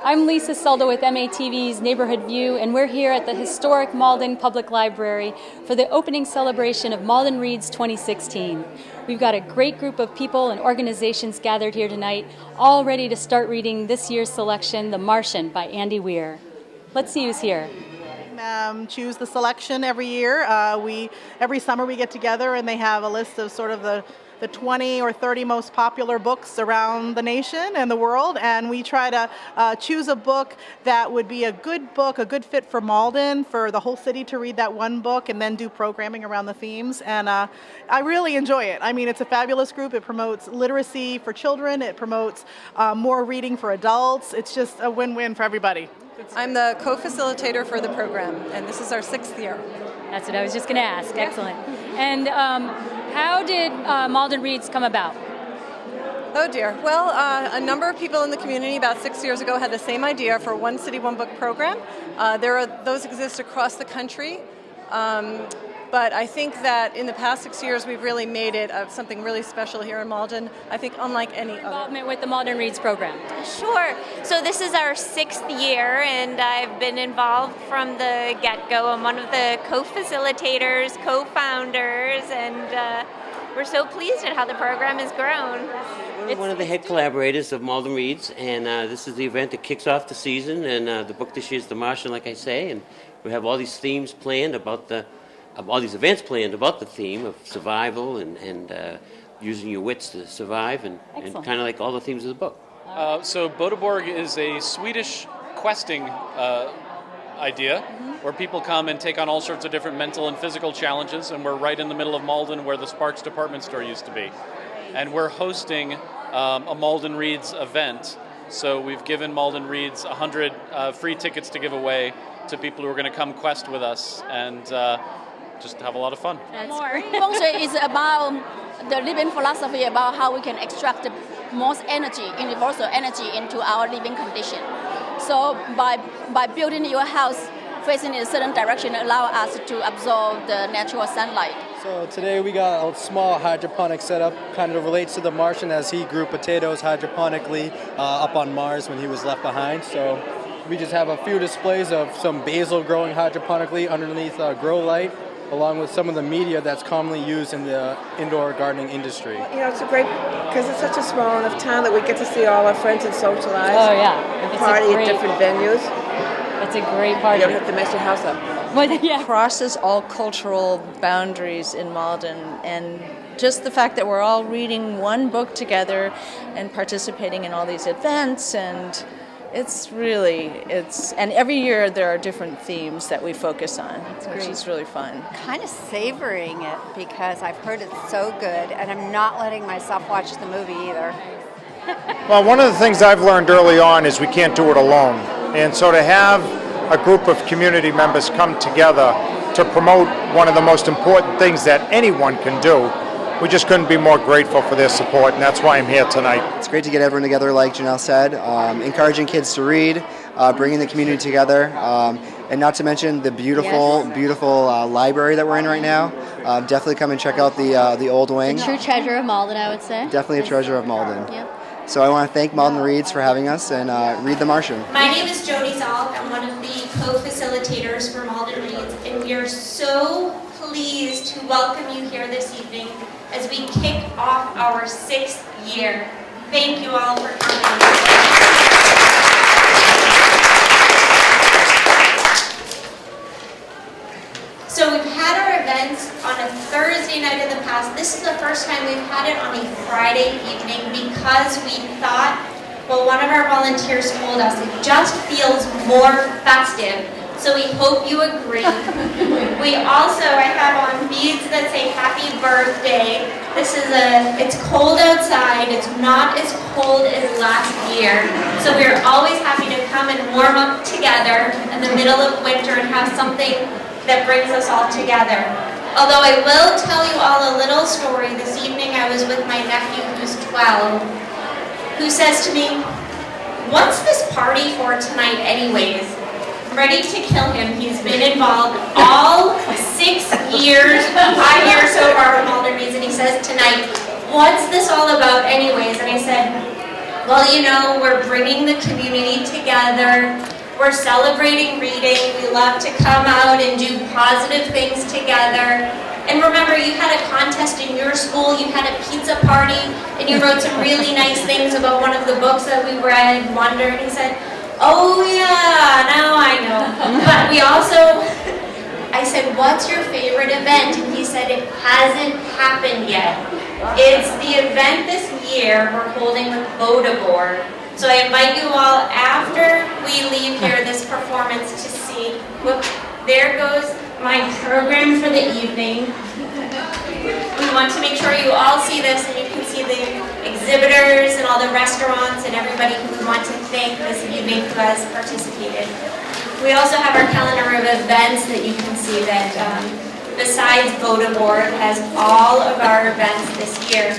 I'm Lisa Selda with MATV's Neighborhood View, and we're here at the historic Malden Public Library for the opening celebration of Malden Reads 2016. We've got a great group of people and organizations gathered here tonight, all ready to start reading this year's selection, The Martian by Andy Weir. Let's see who's here. Choose the selection every year. Every summer we get together and they have a list of sort of the 20 or 30 most popular books around the nation and the world, and we try to choose a book that would be a good fit for Malden, for the whole city to read that one book, and then do programming around the themes. And I really enjoy it. I mean, it's a fabulous group. It promotes literacy for children. It promotes more reading for adults. It's just a win-win for everybody. I'm the co-facilitator for the program, and this is our 6th year. That's what I was just going to ask. Yeah. Excellent. And how did Malden Reads come about? Oh dear. Well, a number of people in the community about 6 years ago had the same idea for One City, One Book program. Those exist across the country. But I think that in the past 6 years, we've really made it something really special here in Malden, I think unlike any other. Involvement with the Malden Reads program. Sure. So this is our 6th year, and I've been involved from the get-go. I'm one of the co-facilitators, co-founders, and we're so pleased at how the program has grown. We're one of the head collaborators of Malden Reads, and this is the event that kicks off the season, and the book this year is The Martian, like I say, and we have all these themes planned all these events planned about the theme of survival and using your wits to survive, and kind of like all the themes of the book. So Bodeborg is a Swedish questing idea where people come and take on all sorts of different mental and physical challenges, and we're right in the middle of Malden where the Sparks department store used to be. And we're hosting a Malden Reads event. So we've given Malden Reads 100 free tickets to give away to people who are going to come quest with us and just have a lot of fun. Feng Shui is about the living philosophy about how we can extract the most energy, universal energy, into our living condition. So by building your house facing in a certain direction, allow us to absorb the natural sunlight. So today we got a small hydroponic setup, kind of relates to the Martian as he grew potatoes hydroponically up on Mars when he was left behind. So we just have a few displays of some basil growing hydroponically underneath a grow light, along with some of the media that's commonly used in the indoor gardening industry. You know, it's a great, because it's such a small enough town that we get to see all our friends and socialize. Oh, yeah. And party at different venues. It's a great party. You don't have to mess your house up. Yeah. Crosses all cultural boundaries in Malden, and just the fact that we're all reading one book together and participating in all these events, and and every year there are different themes that we focus on, which is really fun. Kind of savoring it because I've heard it's so good, and I'm not letting myself watch the movie either. Well, one of the things I've learned early on is we can't do it alone. And so to have a group of community members come together to promote one of the most important things that anyone can do, we just couldn't be more grateful for their support, and that's why I'm here tonight. It's great to get everyone together, like Janelle said, encouraging kids to read, bringing the community together, and not to mention the beautiful library that we're in right now. Definitely come and check out the old wing. A true treasure of Malden, I would say. Definitely a treasure of Malden. Yep. So I want to thank Malden Reads for having us, and read The Martian. My name is Jody Zalk. I'm one of the co-facilitators for Malden Reads, and we are so pleased to welcome you here this evening as we kick off our 6th year. Thank you all for coming. So we've had our events on a Thursday night in the past. This is the first time we've had it on a Friday evening because we thought, well, one of our volunteers told us it just feels more festive. So we hope you agree. I have on beads that say happy birthday. It's cold outside. It's not as cold as last year. So we're always happy to come and warm up together in the middle of winter and have something that brings us all together. Although I will tell you all a little story. This evening I was with my nephew who's 12, who says to me, "What's this party for tonight anyways?" I'm ready to kill him. He's been involved all 6 years, 5 years so far with Malden Reads, and he says tonight, "What's this all about anyways?" And I said, Well, you know, we're bringing the community together. We're celebrating reading. We love to come out and do positive things together. And remember, you had a contest in your school, you had a pizza party, and you wrote some really nice things about one of the books that we read, Wonder, and he said, oh yeah, now I know. But we also, I said, what's your favorite event? And he said, it hasn't happened yet. It's the event this year we're holding with Vodaboard. So I invite you all after we leave here this performance to see. Look, there goes my program for the evening. We want to make sure you all see this and you can see the exhibitors and all the restaurants and everybody who we want to thank this evening who has participated. We also have our calendar of events that you can see that besides Vodaboard has all of our events this year.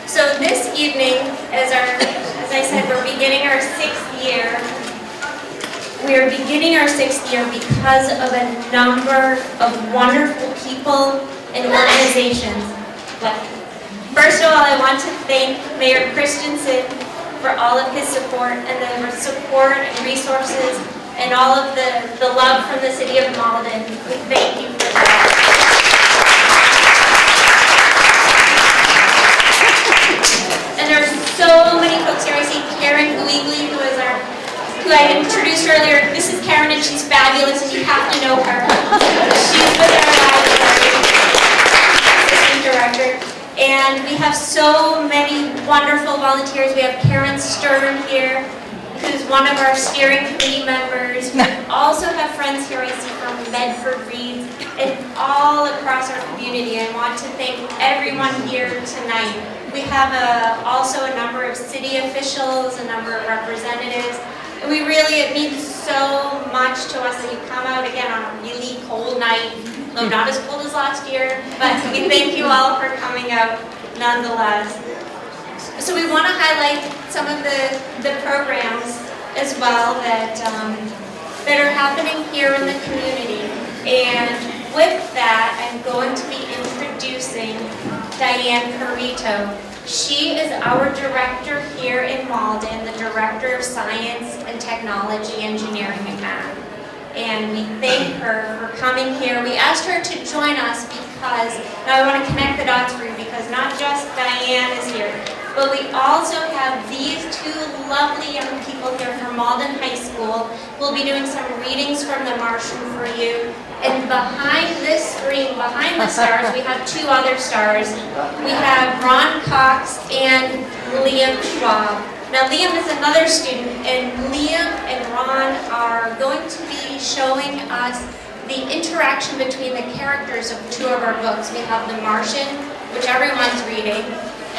So this evening, as I said, we're beginning our 6th year. We are beginning our 6th year because of a number of wonderful people and organizations. But first of all, I want to thank Mayor Christensen for all of his support and the support and resources and all of the love from the city of Malden. We thank you for that. And there's so many folks here. I see Karen Guigli, who I introduced earlier. This is Karen and she's fabulous and you have to know her. She's with our library, assistant director. And we have so many wonderful volunteers. We have Karen Stern here, who's one of our steering committee members. We also have friends here I see from Medford Reads and all across our community. I want to thank everyone here tonight. We have also a number of city officials, a number of representatives. And we really, it means so much to us that you come out again on a really cold night. Though not as cold as last year, but we thank you all for coming out nonetheless. So we want to highlight some of the programs as well that are happening here in the community. And with that, I'm going to be introducing Diane Carito. She is our director here in Malden, the director of science and technology, engineering, and math. And we thank her for coming here. We asked her to join us because, now I want to connect the dots for you because not just Diane is here, but we also have these 2 lovely young people here from Malden High School. We'll be doing some readings from the Martian for you. And behind this screen, behind the stars, we have 2 other stars. We have Ron Cox and Liam Schwab. Now Liam is another student, and Liam and Ron are going to be showing us the interaction between the characters of 2 of our books. We have The Martian, which everyone's reading,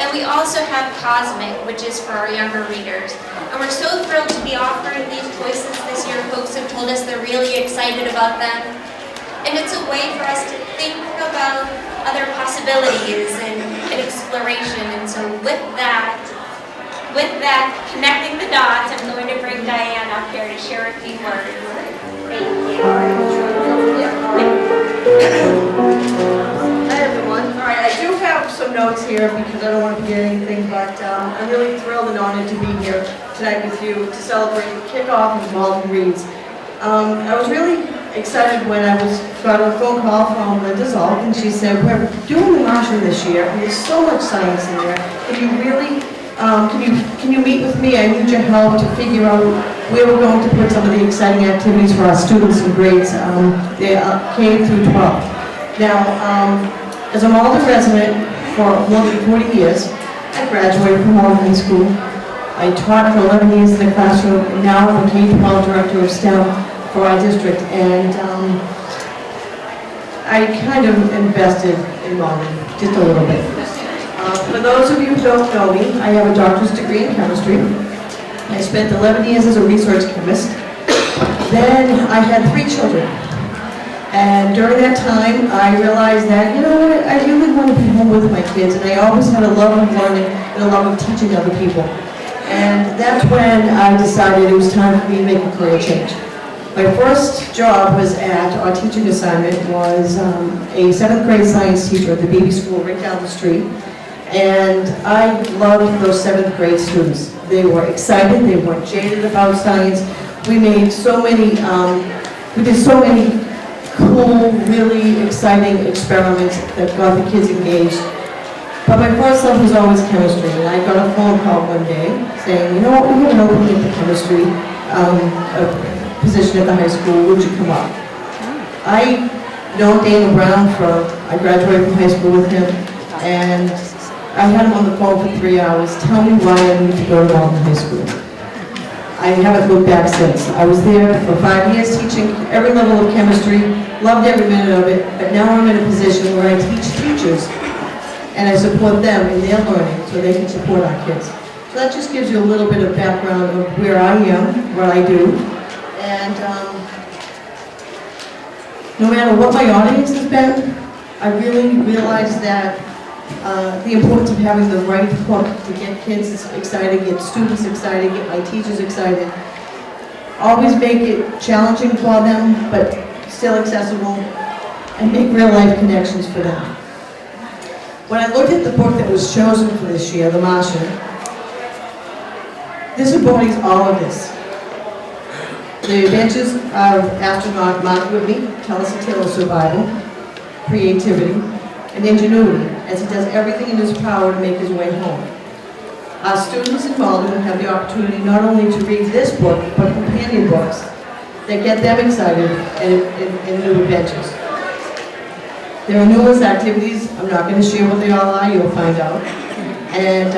and we also have Cosmic, which is for our younger readers. And we're so thrilled to be offering these choices this year. Folks have told us they're really excited about them. And it's a way for us to think about other possibilities and exploration. And so with that, connecting the dots, I'm going to bring Diane up here to share a few words. Thank you. Hi everyone. All right, I do have some notes here because I don't want to forget anything, but I'm really thrilled and honored to be here tonight with you to celebrate the kickoff of Malden Reads. I was really excited when I got a phone call from Linda Zolk, and she said, we're doing The Martian this year, and there's so much science in there. Can you really can you meet with me? I need your help to figure out where we're going to put some of the exciting activities for our students and grades, K through 12. Now, as a Malden resident for more than 40 years, I graduated from Malden High School. I taught for 11 years in the classroom, and now I'm a K-12 director of STEM for our district, and I kind of invested in Malden, just a little bit. For those of you who don't know me, I have a doctorate degree in chemistry. I spent 11 years as a research chemist. Then I had 3 children. And during that time, I realized that, you know what, I really want to be home with my kids, and I always had a love of learning and a love of teaching other people. And that's when I decided it was time for me to make a career change. My first job was our teaching assignment was a 7th grade science teacher at the BB school right down the street. And I loved those 7th grade students. They were excited, they weren't jaded about science. We made so many, we did so many cool, really exciting experiments that got the kids engaged. But my first love was always chemistry, and I got a phone call one day saying, you know what, we're going to open up the chemistry position at the high school, would you come up? I know Dana Brown I graduated from high school with him, and I had him on the phone for 3 hours. Tell me why I need to go to Malden High School. I haven't looked back since. I was there for 5 years teaching every level of chemistry, loved every minute of it, but now I'm in a position where I teach teachers and I support them in their learning so they can support our kids. So that just gives you a little bit of background of where I am, what I do, and no matter what my audience has been, I really realized that the importance of having the right hook to get kids excited, get students excited, get my teachers excited. Always make it challenging for them, but still accessible, and make real life connections for them. When I looked at the book that was chosen for this year, The Martian, this embodies all of this. The adventures of astronaut Mark Whitney tell us a tale of survival, creativity, and ingenuity as he does everything in his power to make his way home. Our students in Malden have the opportunity not only to read this book, but companion books that get them excited and new adventures. There are numerous activities. I'm not going to share what they all are, you'll find out. And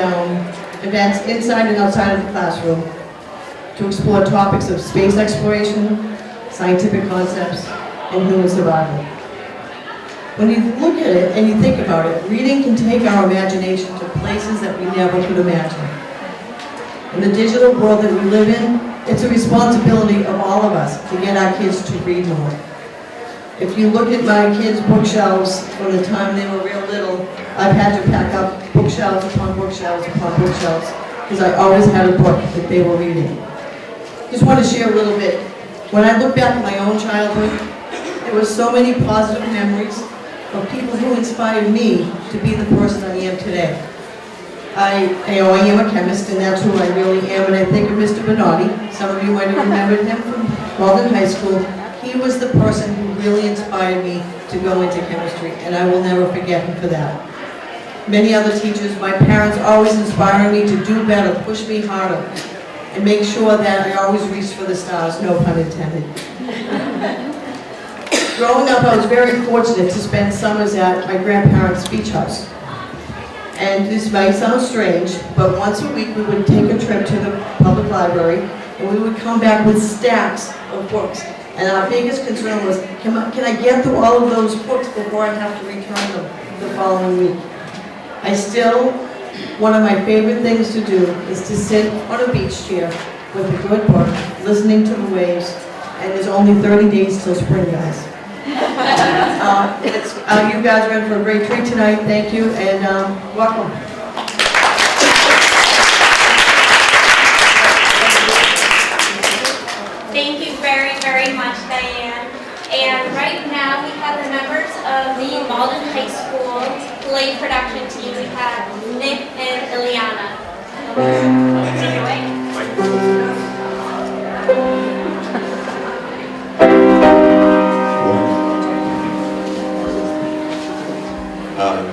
events inside and outside of the classroom to explore topics of space exploration, scientific concepts, and human survival. When you look at it and you think about it, reading can take our imagination to places that we never could imagine. In the digital world that we live in, it's a responsibility of all of us to get our kids to read more. If you look at my kids' bookshelves from the time they were real little, I've had to pack up bookshelves upon bookshelves upon bookshelves because I always had a book that they were reading. Just want to share a little bit. When I look back at my own childhood, there were so many positive memories of people who inspired me to be the person I am today. I am a chemist, and that's who I really am, and I think of Mr. Bernardi. Some of you might have remembered him from Malden High School. He was the person who really inspired me to go into chemistry, and I will never forget him for that. Many other teachers, my parents always inspired me to do better, push me harder, and make sure that I always reached for the stars, no pun intended. Growing up, I was very fortunate to spend summers at my grandparents' beach house. And this might sound strange, but once a week we would take a trip to the public library, and we would come back with stacks of books. And our biggest concern was, can I get through all of those books before I have to return them the following week? One of my favorite things to do is to sit on a beach chair with a good book, listening to the waves, and there's only 30 days till spring, guys. You guys are in for a great treat tonight. Thank you, and welcome. Thank you very, very much, Diane. And right now we have the members of the Malden High School play production team. We have Nick and Ileana. Take it away.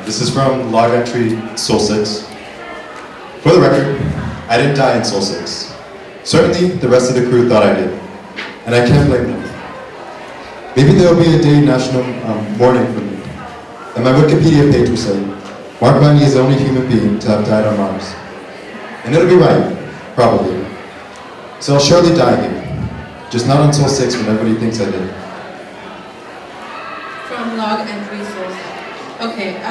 This is from log entry Soul 6. For the record, I didn't die in Soul 6. Certainly, the rest of the crew thought I did, and I can't blame them. Maybe there will be a day national mourning for me. And my Wikipedia page will say, Mark Bundy is the only human being to have died on Mars. And it'll be right, probably. So I'll surely die here, just not on Soul 6 when everybody thinks I did. From log entry Soul 6. Okay,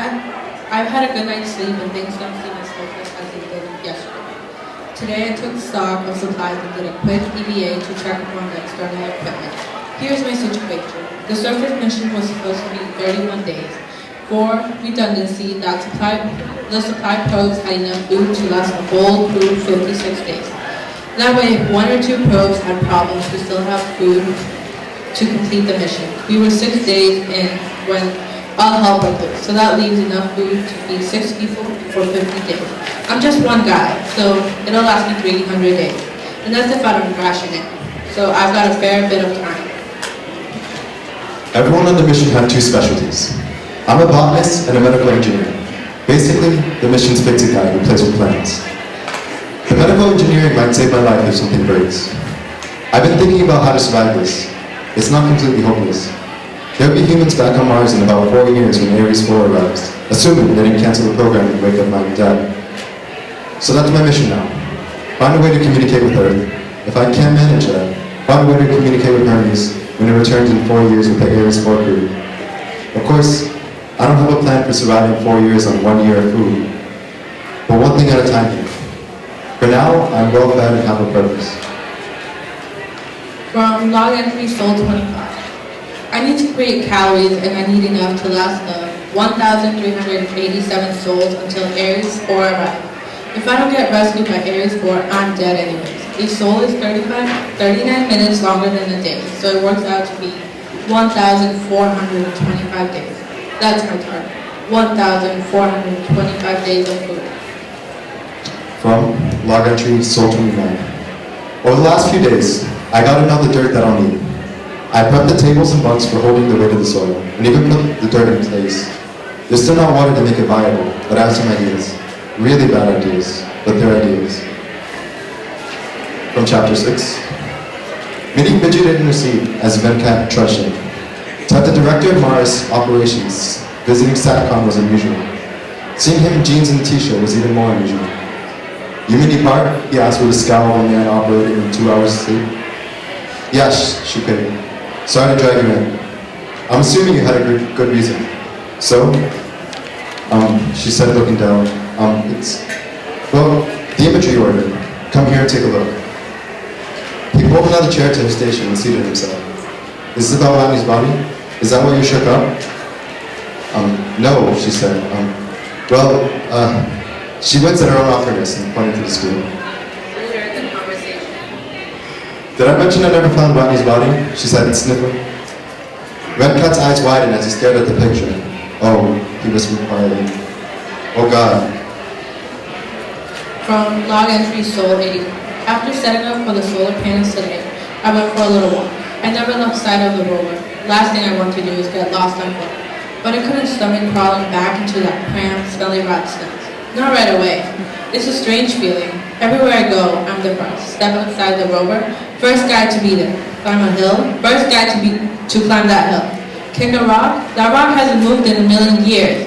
I've had a good night's sleep and things don't seem as hopeless as they did yesterday. Today I took stock of supplies and did a quick EVA to check upon the external equipment. Here's my situation. The surface mission was supposed to be 31 days. For redundancy, the supply probes had enough food to last a whole crew 56 days. That way, if one or two probes had problems, we still have food to complete the mission. We were 6 days in when I'll help her through. So that leaves enough food to feed 6 people for 50 days. I'm just one guy, so it'll last me 300 days. And that's if I don't ration it. So I've got a fair bit of time. Everyone on the mission had 2 specialties. I'm a botanist and a medical engineer. Basically, the mission's picked a guy who plays with plants. The medical engineering might save my life if something breaks. I've been thinking about how to survive this. It's not completely hopeless. There'll be humans back on Mars in about 4 years when Ares 4 arrives, assuming they didn't cancel the program and wake up mom and dad. So that's my mission now. Find a way to communicate with Earth. If I can't manage that, find a way to communicate with Hermes when it returns in 4 years with the Ares 4 crew. Of course, I don't have a plan for surviving 4 years on 1 year of food. But one thing at a time here. For now, I'm well fed and have a purpose. From log entry Soul 25. I need to create calories and I need enough to last the 1,387 souls until Ares 4 arrives. If I don't get rescued by Ares 4, I'm dead anyways. A soul is 39 minutes longer than a day, so it works out to be 1,425 days. That's my target. 1,425 days of food. From log entry Soul 29. Over the last few days, I got in all the dirt that I'll need. I prepped the tables and bunks for holding the weight of the soil, and even put the dirt in place. There's still not water to make it viable, but I have some ideas. Really bad ideas, but they're ideas. From chapter 6. Meeting Vijay Intercede as Venkat Trushin. To the director of Mars Operations visiting SATCOM was unusual. Seeing him in jeans and t-shirt was even more unusual. You mean he part? He asked with a scowl of a man operating in 2 hours sleep. Yes, she paid. Sorry to drag you in. I'm assuming you had a good reason. So? She said looking down. Well, the imagery you ordered. Come here and take a look. He pulled another chair to his station and seated himself. Is this about Rodney's body? Is that why you shook up? No, she said. She winced at her own awkwardness and pointed to the screen. Later in the conversation. Did I mention I never found Rodney's body? She said, sniffling. Redcut's eyes widened as he stared at the picture. Oh, he whispered quietly. Oh God. From log entry Soul 81. After setting up for the solar panels today, I went for a little walk. I never lost sight of the rover. Last thing I want to do is get lost on board. But I couldn't stomach crawling back into that cramped, smelly rat snacks. Not right away. It's a strange feeling. Everywhere I go, I'm the first. Step outside the rover, first guy to be there. Climb a hill, first guy to climb that hill. Kick a rock, that rock hasn't moved in a million years.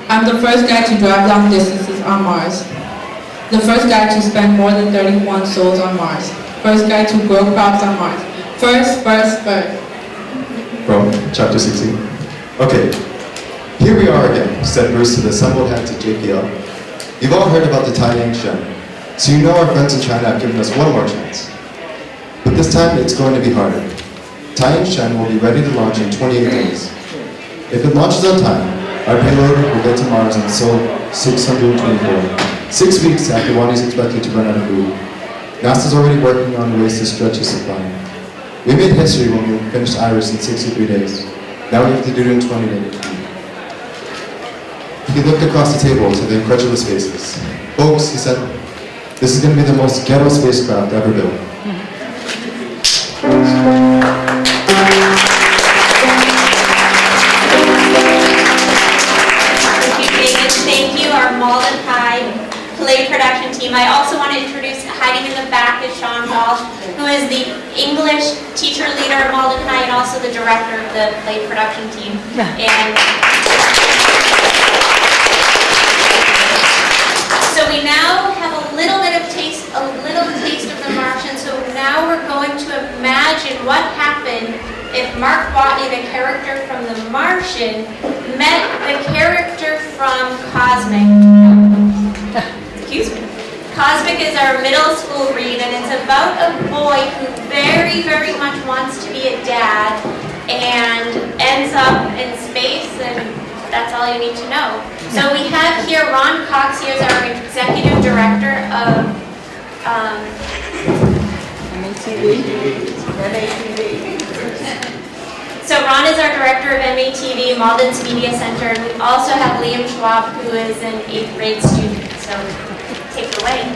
I'm the first guy to drive long distances on Mars. The first guy to spend more than 31 souls on Mars. First guy to grow crops on Mars. First. From chapter 16. Okay, here we are again, said Bruce to the assembled heads of JPL. You've all heard about the Taiyang Shen, so you know our friends in China have given us one more chance. But this time it's going to be harder. Taiyang Shen will be ready to launch in 28 days. If it launches on time, our payload will get to Mars on Sol 624, 6 weeks after Wani is expected to run out of food. NASA's already working on ways to stretch its supply. We made history when we finished Iris in 63 days. Now we have to do it in 20 days. He looked across the table to the incredulous faces. Folks, he said, this is going to be the most ghetto spacecraft ever built. Thank you, our Malden High play production team. I also want to introduce, hiding in the back is Sean Walsh, who is the English teacher leader at Malden High and also the director of the play production team. And so we now have a little taste of the Martian. So now we're going to imagine what happened if Mark Watney, the character from The Martian, met the character from Cosmic. Excuse me. Cosmic is our middle school read, and it's about a boy who very, very much wants to be a dad and ends up in space, and that's all you need to know. So we have here Ron Cox, he is our executive director of MATV. So Ron is our director of MATV, Malden's Media Center, and we also have Liam Schwab, who is an 8th grade student. So take it away.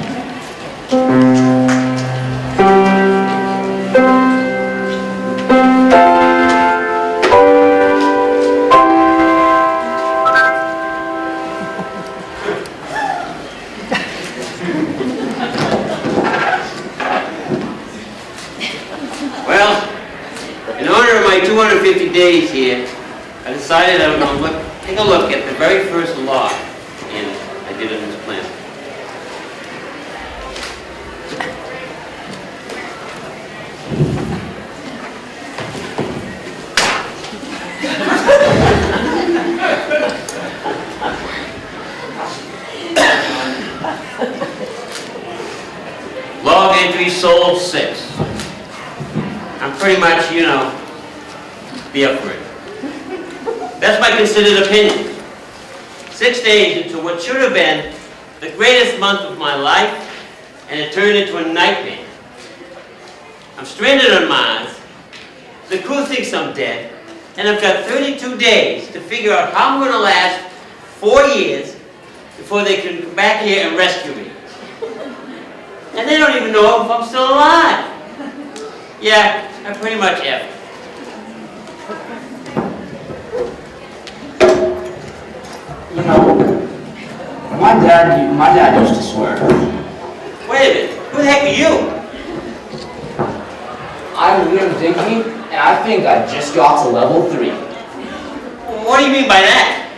Well, in honor of my 250 days here, I decided I was going to take a look at the very first log, and I did it in this plan. Log entry sold 6. I'm pretty much, be up for it. That's my considered opinion. 6 days into what should have been the greatest month of my life, and it turned into a nightmare. I'm stranded on Mars, the crew thinks I'm dead, and I've got 32 days to figure out how I'm going to last 4 years before they can come back here and rescue me. And they don't even know if I'm still alive. Yeah, I pretty much am. You know, my dad used to swear. Wait a minute, who the heck are you? I'm Liam Dickey, and I think I just got to level 3. What do you mean by that?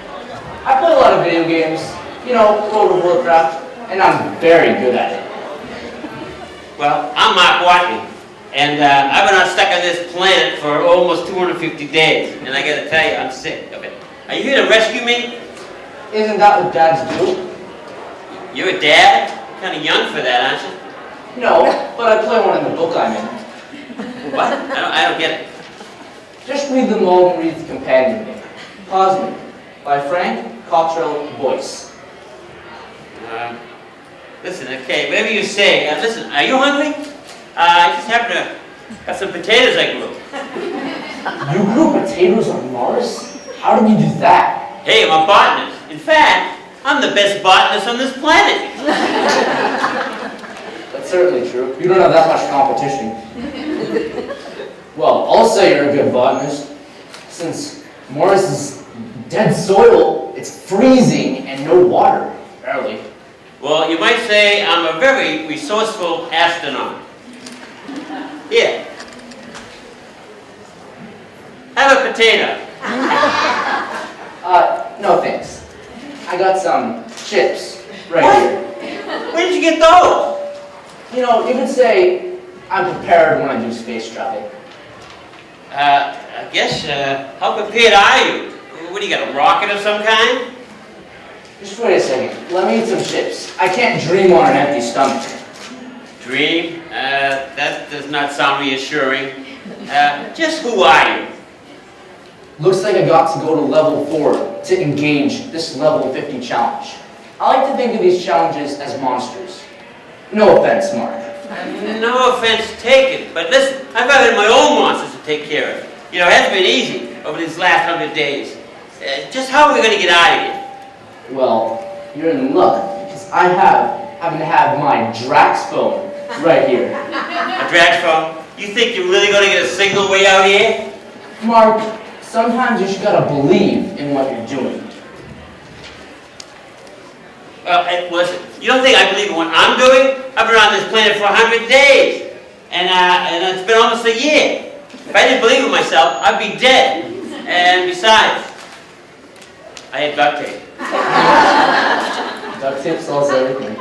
I play a lot of video games, World of Warcraft, and I'm very good at it. Well, I'm Mark Watney, and I've been stuck on this planet for almost 250 days, and I gotta tell you, I'm sick of it. Are you here to rescue me? Isn't that what dads do? You're a dad? Kind of young for that, aren't you? No, but I play one in the book I'm in. What? I don't get it. Just read the Malden Reed's Companion Book, Cosmic, by Frank Cottrell Boyce. Listen, okay, whatever you say. Listen, are you hungry? I just happen to got some potatoes I grew. You grew potatoes on Mars? How did you do that? Hey, I'm a botanist. In fact, I'm the best botanist on this planet. That's certainly true. You don't have that much competition. Well, I'll say you're a good botanist. Since Mars is dead soil, it's freezing and no water, barely. Well, you might say I'm a very resourceful astronaut. Here. Have a potato. No thanks. I got some chips right here. Where did you get those? You could say I'm prepared when I do space travel. I guess, how prepared are you? What, do you got, a rocket of some kind? Just wait a second. Let me eat some chips. I can't dream on an empty stomach. Dream? That does not sound reassuring. Just who are you? Looks like I got to go to level 4 to engage this level 50 challenge. I like to think of these challenges as monsters. No offense, Mark. No offense taken, but listen, I've got my own monsters to take care of. It hasn't been easy over these last 100 days. Just how are we going to get out of here? Well, you're in luck, because I happen to have my Drax phone right here. A Drax phone? You think you're really going to get a signal way out here? Mark, sometimes you just gotta believe in what you're doing. Well, listen, you don't think I believe in what I'm doing? I've been on this planet for 100 days, and it's been almost a year. If I didn't believe in myself, I'd be dead. And besides, I had duct tape. Duct tape solves everything.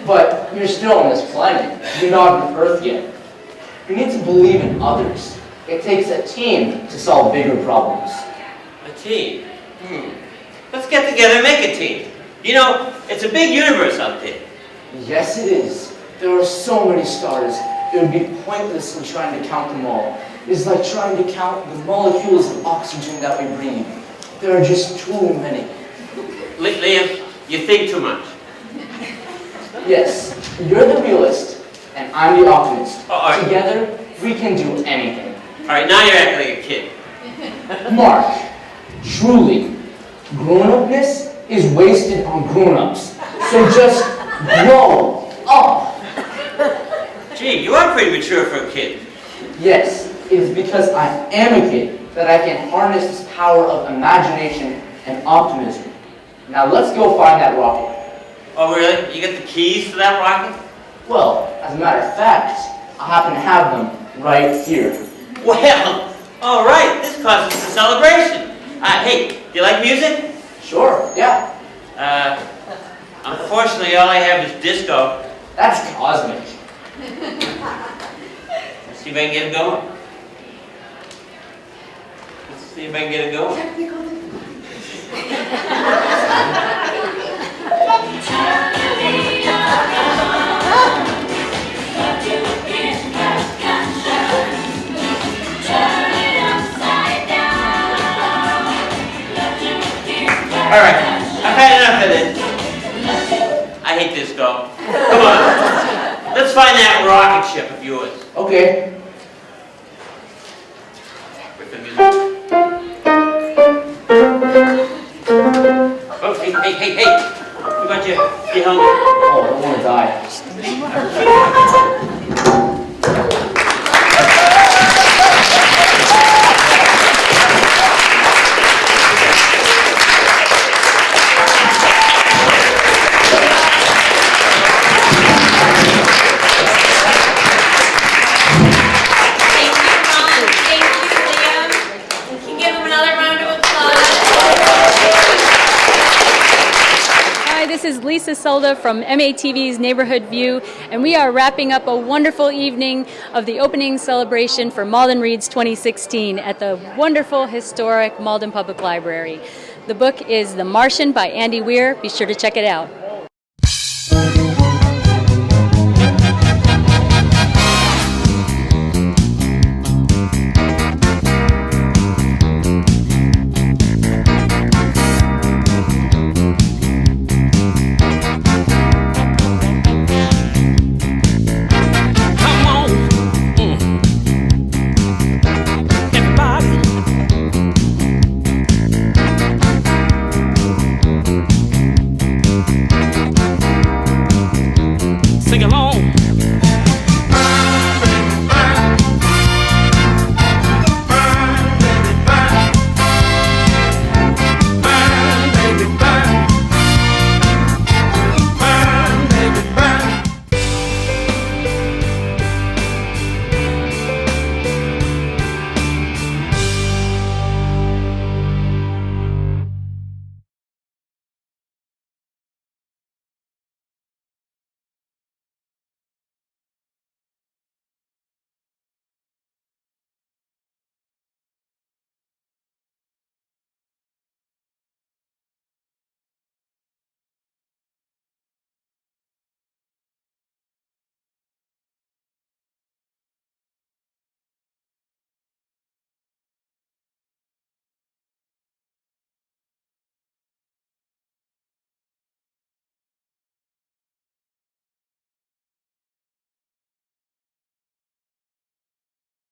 But you're still on this planet. You're not on Earth yet. You need to believe in others. It takes a team to solve bigger problems. A team? Let's get together and make a team. It's a big universe out there. Yes, it is. There are so many stars. It would be pointless in trying to count them all. It's like trying to count the molecules of oxygen that we breathe. There are just too many. Liam, you think too much. Yes, you're the realist, and I'm the optimist. All right. Together, we can do anything. All right, now you're acting like a kid. Mark, truly, grown-upness is wasted on grown-ups. So just grow up. Gee, you are pretty mature for a kid. Yes, it is because I am a kid that I can harness this power of imagination and optimism. Now let's go find that rocket. Oh, really? You got the keys to that rocket? Well, as a matter of fact, I happen to have them right here. Well, all right. This causes a celebration. Hey, do you like music? Sure, yeah. Unfortunately, all I have is disco. That's cosmic. Let's see if I can get it going. Let's see if I can get it going. All right, I've had enough of this. I hate disco. Come on, let's find that rocket ship of yours. Okay. With the music. Oh, hey! You got your helmet? Oh, I don't want to die. This is Lisa Selda from MATV's Neighborhood View, and we are wrapping up a wonderful evening of the opening celebration for Malden Reads 2016 at the wonderful, historic Malden Public Library. The book is The Martian by Andy Weir. Be sure to check it out.